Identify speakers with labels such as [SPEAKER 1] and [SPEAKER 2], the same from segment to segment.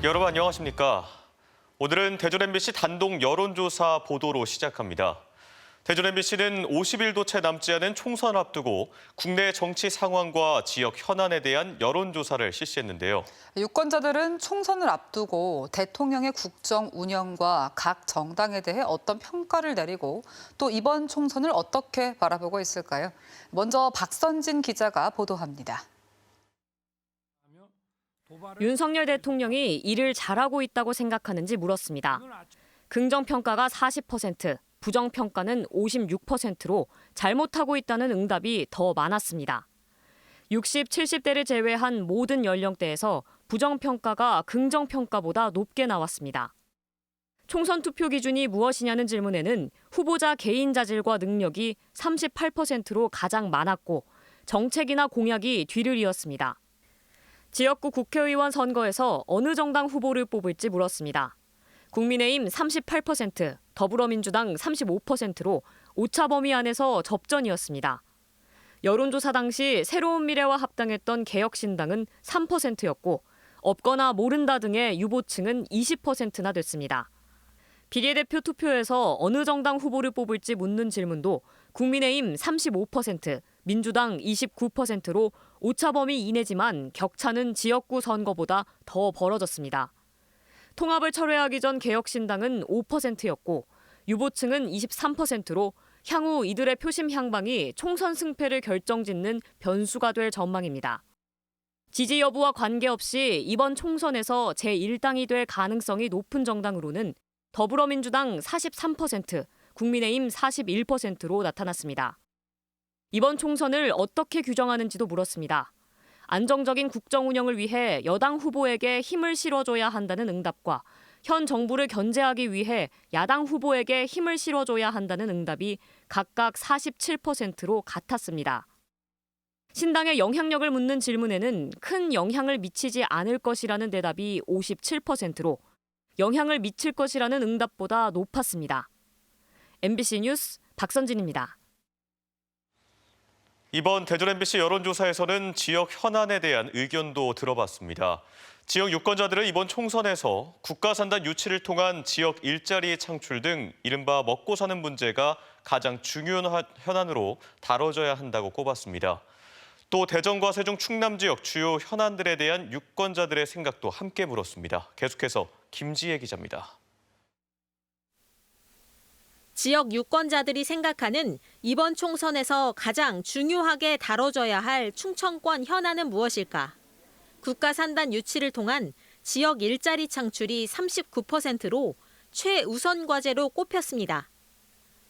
[SPEAKER 1] 여러분 안녕하십니까? 오늘은 대전 MBC 단독 여론조사 보도로 시작합니다. 대전 MBC는 50일도 채 남지 않은 총선 앞두고 국내 정치 상황과 지역 현안에 대한 여론조사를 실시했는데요.
[SPEAKER 2] 유권자들은 총선을 앞두고 대통령의 국정 운영과 각 정당에 대해 어떤 평가를 내리고 또 이번 총선을 어떻게 바라보고 있을까요? 먼저 박선진 기자가 보도합니다.
[SPEAKER 3] 윤석열 대통령이 일을 잘하고 있다고 생각하는지 물었습니다. 긍정평가가 40%, 부정평가는 56%로 잘못하고 있다는 응답이 더 많았습니다. 60, 70대를 제외한 모든 연령대에서 부정평가가 긍정평가보다 높게 나왔습니다. 총선 투표 기준이 무엇이냐는 질문에는 후보자 개인 자질과 능력이 38%로 가장 많았고 정책이나 공약이 뒤를 이었습니다. 지역구 국회의원 선거에서 어느 정당 후보를 뽑을지 물었습니다. 국민의힘 38%, 더불어민주당 35%로 오차 범위 안에서 접전이었습니다. 여론조사 당시 새로운 미래와 합당했던 개혁신당은 3%였고 없거나 모른다 등의 유보층은 20%나 됐습니다. 비례대표 투표에서 어느 정당 후보를 뽑을지 묻는 질문도 국민의힘 35%, 민주당 29%로 오차 범위 이내지만 격차는 지역구 선거보다 더 벌어졌습니다. 통합을 철회하기 전 개혁신당은 5%였고 유보층은 23%로 향후 이들의 표심 향방이 총선 승패를 결정짓는 변수가 될 전망입니다. 지지 여부와 관계없이 이번 총선에서 제1당이 될 가능성이 높은 정당으로는 더불어민주당 43%, 국민의힘 41%로 나타났습니다. 이번 총선을 어떻게 규정하는지도 물었습니다. 안정적인 국정 운영을 위해 여당 후보에게 힘을 실어줘야 한다는 응답과 현 정부를 견제하기 위해 야당 후보에게 힘을 실어줘야 한다는 응답이 각각 47%로 같았습니다. 신당의 영향력을 묻는 질문에는 큰 영향을 미치지 않을 것이라는 대답이 57%로 영향을 미칠 것이라는 응답보다 높았습니다. MBC 뉴스 박선진입니다.
[SPEAKER 1] 이번 대전 MBC 여론조사에서는 지역 현안에 대한 의견도 들어봤습니다. 지역 유권자들은 이번 총선에서 국가산단 유치를 통한 지역 일자리 창출 등 이른바 먹고 사는 문제가 가장 중요한 현안으로 다뤄져야 한다고 꼽았습니다. 또 대전과 세종, 충남 지역 주요 현안들에 대한 유권자들의 생각도 함께 물었습니다. 계속해서 김지혜 기자입니다.
[SPEAKER 4] 지역 유권자들이 생각하는 이번 총선에서 가장 중요하게 다뤄져야 할 충청권 현안은 무엇일까? 국가산단 유치를 통한 지역 일자리 창출이 39%로 최우선 과제로 꼽혔습니다.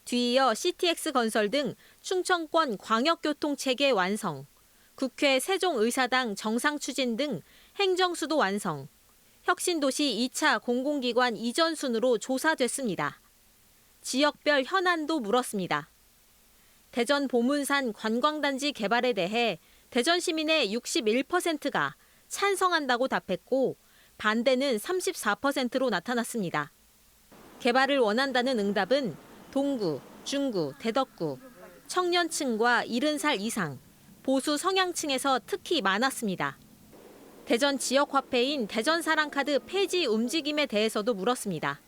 [SPEAKER 4] 뒤이어 CTX 건설 등 충청권 광역교통체계 완성, 국회 세종의사당 정상 추진 등 행정수도 완성, 혁신도시 2차 공공기관 이전 순으로 조사됐습니다. 지역별 현안도 물었습니다. 대전 보문산 관광단지 개발에 대해 대전 시민의 61%가 찬성한다고 답했고 반대는 34%로 나타났습니다. 개발을 원한다는 응답은 동구, 중구, 대덕구, 청년층과 70살 이상, 보수 성향층에서 특히 많았습니다. 대전 지역화폐인 대전사랑카드 폐지 움직임에 대해서도 물었습니다.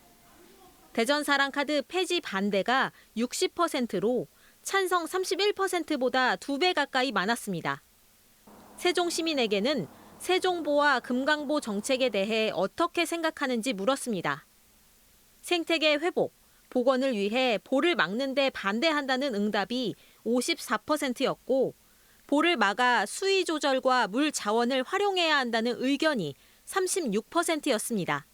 [SPEAKER 4] 대전사랑카드 폐지 반대가 60%로 찬성 31%보다 2배 가까이 많았습니다. 세종 시민에게는 세종보와 금강보 정책에 대해 어떻게 생각하는지 물었습니다. 생태계 회복, 복원을 위해 보를 막는 데 반대한다는 응답이 54%였고 보를 막아 수위 조절과 물 자원을 활용해야 한다는 의견이 36%였습니다.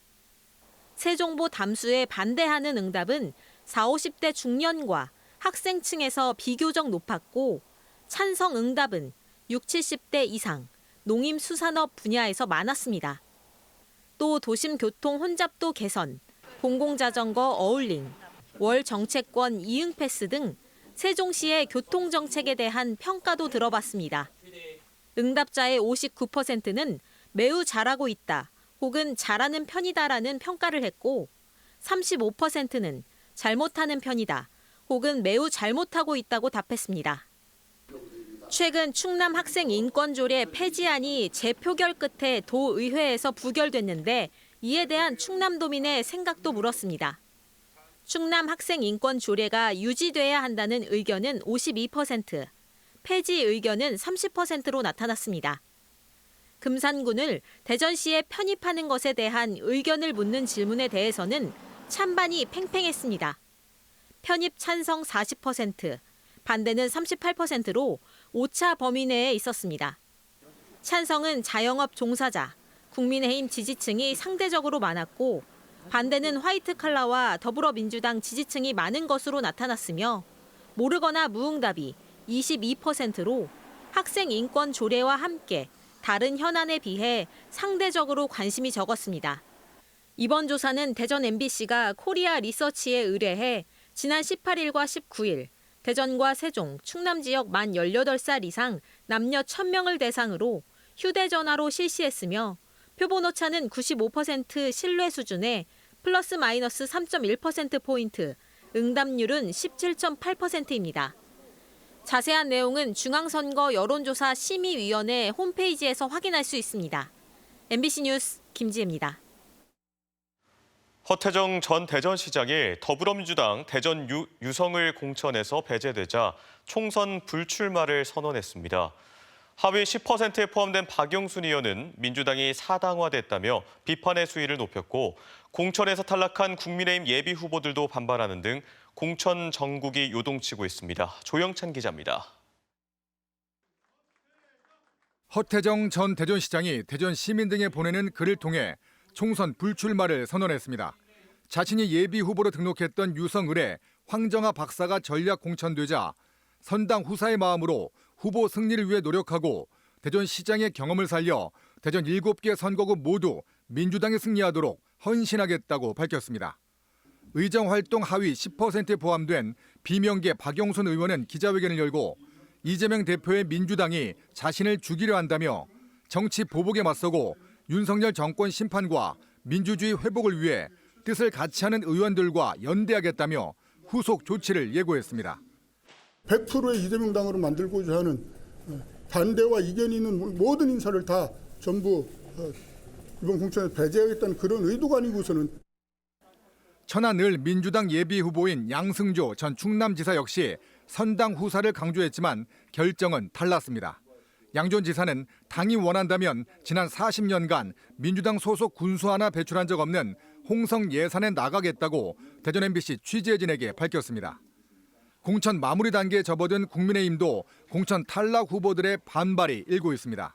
[SPEAKER 4] 세종보 담수에 반대하는 응답은 40, 50대 중년과 학생층에서 비교적 높았고 찬성 응답은 60, 70대 이상, 농림수산업 분야에서 많았습니다. 또 도심 교통 혼잡도 개선, 공공자전거 어울림, 월 정책권 이응 패스 등 세종시의 교통정책에 대한 평가도 들어봤습니다. 응답자의 59%는 매우 잘하고 있다, 혹은 잘하는 편이다라는 평가를 했고 35%는 잘못하는 편이다, 혹은 매우 잘못하고 있다고 답했습니다. 최근 충남 학생 인권조례 폐지안이 재표결 끝에 도의회에서 부결됐는데 이에 대한 충남도민의 생각도 물었습니다. 충남 학생 인권 조례가 유지돼야 한다는 의견은 52%, 폐지 의견은 30%로 나타났습니다. 금산군을 대전시에 편입하는 것에 대한 의견을 묻는 질문에 대해서는 찬반이 팽팽했습니다. 편입 찬성 40%, 반대는 38%로 오차 범위 내에 있었습니다. 찬성은 자영업 종사자, 국민의힘 지지층이 상대적으로 많았고 반대는 화이트 칼라와 더불어민주당 지지층이 많은 것으로 나타났으며 모르거나 무응답이 22%로 학생 인권 조례와 함께 다른 현안에 비해 상대적으로 관심이 적었습니다. 이번 조사는 대전 MBC가 코리아 리서치에 의뢰해 지난 18일과 19일 대전과 세종, 충남 지역 만 18살 이상 남녀 1,000명을 대상으로 휴대전화로 실시했으며 표본 오차는 95% 신뢰 수준에 플러스 마이너스 3.1%포인트, 응답률은 17.8%입니다. 자세한 내용은 중앙선거 여론조사 심의위원회 홈페이지에서 확인할 수 있습니다. MBC 뉴스 김지혜입니다.
[SPEAKER 1] 허태정 전 대전시장이 더불어민주당 대전 유성을 공천에서 배제되자 총선 불출마를 선언했습니다. 하위 10%에 포함된 박영순 의원은 민주당이 사당화됐다며 비판의 수위를 높였고 공천에서 탈락한 국민의힘 예비 후보들도 반발하는 등 공천 정국이 요동치고 있습니다. 조영찬 기자입니다.
[SPEAKER 5] 허태정 전 대전시장이 대전 시민 등에 보내는 글을 통해 총선 불출마를 선언했습니다. 자신이 예비 후보로 등록했던 유성을에 황정아 박사가 전략 공천되자 선당 후사의 마음으로 후보 승리를 위해 노력하고 대전시장의 경험을 살려 대전 7개 선거구 모두 민주당이 승리하도록 헌신하겠다고 밝혔습니다. 의정활동 하위 10%에 포함된 비명계 박영순 의원은 기자회견을 열고 이재명 대표의 민주당이 자신을 죽이려 한다며 정치 보복에 맞서고 윤석열 정권 심판과 민주주의 회복을 위해 뜻을 같이 하는 의원들과 연대하겠다며 후속 조치를 예고했습니다.
[SPEAKER 6] 100%의 이재명 당으로 만들고자 하는 반대와 이견이 있는 모든 인사를 다 전부 이번 공천에 배제하겠다는 그런 의도가 아니고서는.
[SPEAKER 5] 천안을 민주당 예비 후보인 양승조 전 충남지사 역시 선당 후사를 강조했지만 결정은 달랐습니다. 양 전 지사는 당이 원한다면 지난 40년간 민주당 소속 군수 하나 배출한 적 없는 홍성 예산에 나가겠다고 대전 MBC 취재진에게 밝혔습니다. 공천 마무리 단계에 접어든 국민의힘도 공천 탈락 후보들의 반발이 일고 있습니다.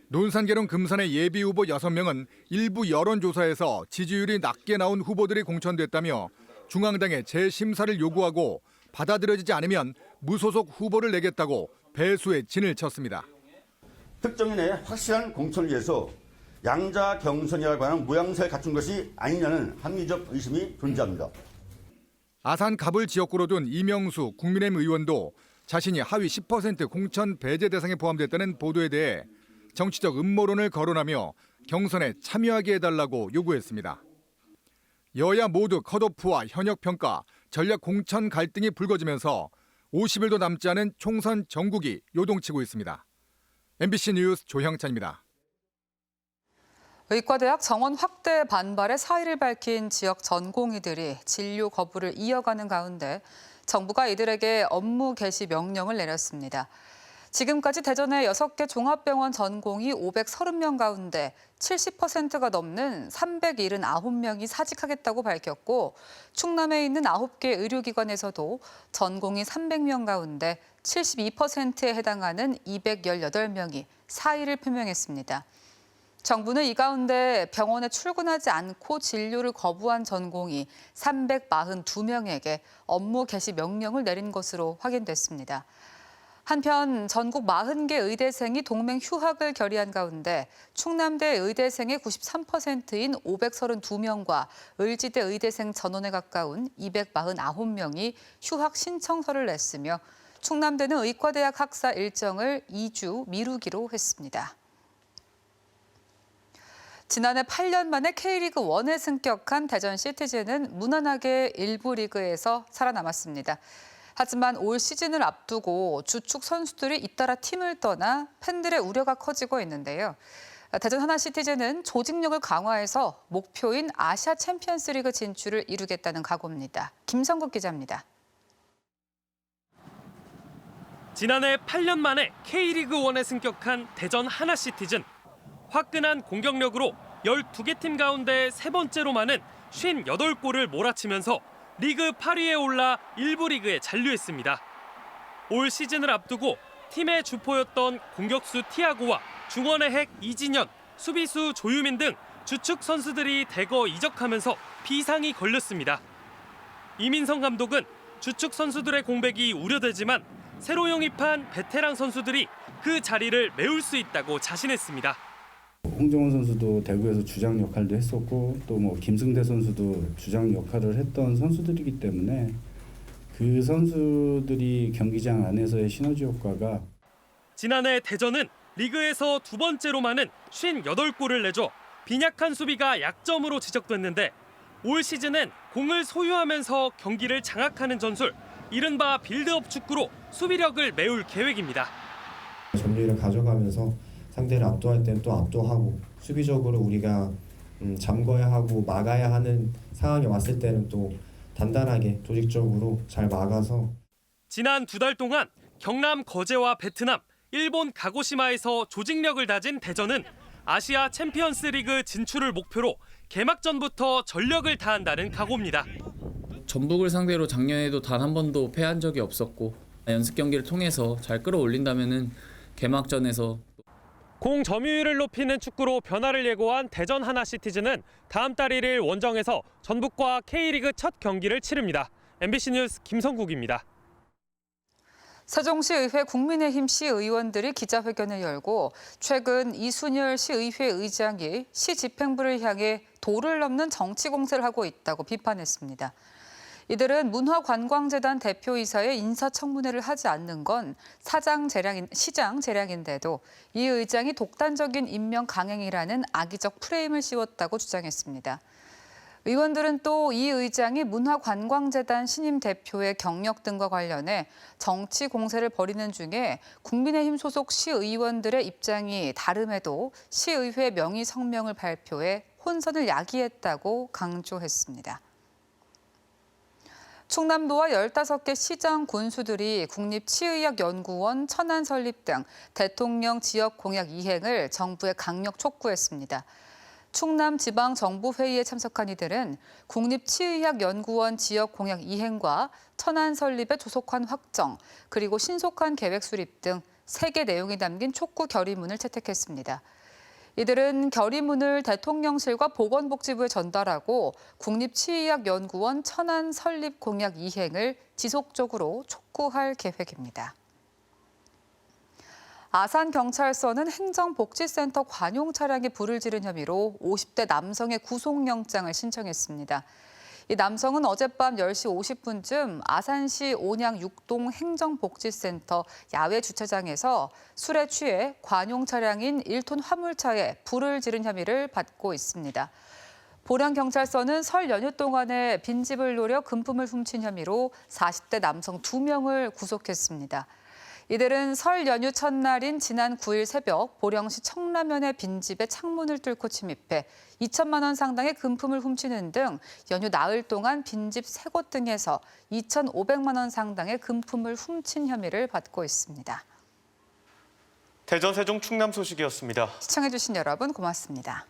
[SPEAKER 5] 논산계룡 금산의 예비 후보 6명은 일부 여론조사에서 지지율이 낮게 나온 후보들이 공천됐다며 중앙당에 재심사를 요구하고 받아들여지지 않으면 무소속 후보를 내겠다고 배수의 진을 쳤습니다.
[SPEAKER 7] 특정인의 확실한 공천을 위해서 양자 경선이라고 하는 모양새를 갖춘 것이 아니냐는 합리적 의심이 존재합니다.
[SPEAKER 5] 아산 갑을 지역구로 둔 이명수 국민의힘 의원도 자신이 하위 10% 공천 배제 대상에 포함됐다는 보도에 대해 정치적 음모론을 거론하며 경선에 참여하게 해달라고 요구했습니다. 여야 모두 컷오프와 현역평가, 전략 공천 갈등이 불거지면서 50일도 남지 않은 총선 전국이 요동치고 있습니다. MBC 뉴스 조형찬입니다.
[SPEAKER 2] 의과대학 정원 확대 반발에 사의를 밝힌 지역 전공의들이 진료 거부를 이어가는 가운데 정부가 이들에게 업무 개시 명령을 내렸습니다. 지금까지 대전의 6개 종합병원 전공의 530명 가운데 70%가 넘는 379명이 사직하겠다고 밝혔고 충남에 있는 9개 의료기관에서도 전공의 300명 가운데 72%에 해당하는 218명이 사의를 표명했습니다. 정부는 이 가운데 병원에 출근하지 않고 진료를 거부한 전공의 342명에게 업무 개시 명령을 내린 것으로 확인됐습니다. 한편 전국 40개 의대생이 동맹 휴학을 결의한 가운데 충남대 의대생의 93%인 532명과 을지대 의대생 전원에 가까운 249명이 휴학 신청서를 냈으며 충남대는 의과대학 학사 일정을 2주 미루기로 했습니다. 지난해 8년 만에 K리그 1에 승격한 대전 시티즌은 무난하게 1부 리그에서 살아남았습니다. 하지만 올 시즌을 앞두고 주축 선수들이 잇따라 팀을 떠나 팬들의 우려가 커지고 있는데요. 대전 하나시티즌은 조직력을 강화해서 목표인 아시아 챔피언스리그 진출을 이루겠다는 각오입니다. 김성국 기자입니다.
[SPEAKER 8] 지난해 8년 만에 K리그1에 승격한 대전 하나시티즌. 화끈한 공격력으로 12개 팀 가운데 세 번째로 많은 58골을 몰아치면서 리그 8위에 올라 1부 리그에 잔류했습니다. 올 시즌을 앞두고 팀의 주포였던 공격수 티아고와 중원의 핵 이진현, 수비수 조유민 등 주축 선수들이 대거 이적하면서 비상이 걸렸습니다. 이민성 감독은 주축 선수들의 공백이 우려되지만 새로 영입한 베테랑 선수들이 그 자리를 메울 수 있다고 자신했습니다.
[SPEAKER 9] 홍정원 선수도 대구에서 주장 역할도 했었고 또 김승대 선수도 주장 역할을 했던 선수들이기 때문에 그 선수들이 경기장 안에서의 시너지 효과가
[SPEAKER 8] 지난해 대전은 리그에서 두 번째로 많은 58골을 내줘 빈약한 수비가 약점으로 지적됐는데 올 시즌은 공을 소유하면서 경기를 장악하는 전술, 이른바 빌드업 축구로 수비력을 메울 계획입니다.
[SPEAKER 10] 점유율을 가져가면서 상대를 압도할 때는 또 압도하고 수비적으로 우리가 잠궈야 하고 막아야 하는 상황이 왔을 때는 또 단단하게 조직적으로 잘 막아서
[SPEAKER 8] 지난 두 달 동안 경남 거제와 베트남, 일본 가고시마에서 조직력을 다진 대전은 아시아 챔피언스 리그 진출을 목표로 개막전부터 전력을 다한다는 각오입니다.
[SPEAKER 11] 전북을 상대로 작년에도 단 한 번도 패한 적이 없었고 연습 경기를 통해서 잘 끌어올린다면은 개막전에서
[SPEAKER 8] 공 점유율을 높이는 축구로 변화를 예고한 대전 하나시티즌은 다음 달 1일 원정에서 전북과 K리그 첫 경기를 치릅니다. MBC 뉴스 김성국입니다.
[SPEAKER 2] 세종시의회 국민의힘 시의원들이 기자회견을 열고 최근 이순열 시의회 의장이 시 집행부를 향해 도를 넘는 정치 공세를 하고 있다고 비판했습니다. 이들은 문화관광재단 대표이사의 인사청문회를 하지 않는 건 시장 재량인데도 이 의장이 독단적인 임명 강행이라는 악의적 프레임을 씌웠다고 주장했습니다. 의원들은 또 이 의장이 문화관광재단 신임 대표의 경력 등과 관련해 정치 공세를 벌이는 중에 국민의힘 소속 시의원들의 입장이 다름에도 시의회 명의 성명을 발표해 혼선을 야기했다고 강조했습니다. 충남도와 15개 시장 군수들이 국립치의학연구원 천안 설립 등 대통령 지역 공약 이행을 정부에 강력 촉구했습니다. 충남지방정부회의에 참석한 이들은 국립치의학연구원 지역 공약 이행과 천안 설립의 조속한 확정, 그리고 신속한 계획 수립 등 3개 내용이 담긴 촉구 결의문을 채택했습니다. 이들은 결의문을 대통령실과 보건복지부에 전달하고 국립치의학연구원 천안 설립 공약 이행을 지속적으로 촉구할 계획입니다. 아산경찰서는 행정복지센터 관용 차량에 불을 지른 혐의로 50대 남성의 구속영장을 신청했습니다. 이 남성은 어젯밤 10시 50분쯤 아산시 온양 6동 행정복지센터 야외 주차장에서 술에 취해 관용 차량인 1톤 화물차에 불을 지른 혐의를 받고 있습니다. 보령경찰서는 설 연휴 동안에 빈집을 노려 금품을 훔친 혐의로 40대 남성 2명을 구속했습니다. 이들은 설 연휴 첫날인 지난 9일 새벽 보령시 청라면의 빈집에 창문을 뚫고 침입해 2천만 원 상당의 금품을 훔치는 등 연휴 나흘 동안 빈집 3곳 등에서 2,500만 원 상당의 금품을 훔친 혐의를 받고 있습니다.
[SPEAKER 1] 대전, 세종, 충남 소식이었습니다.
[SPEAKER 2] 시청해주신 여러분 고맙습니다.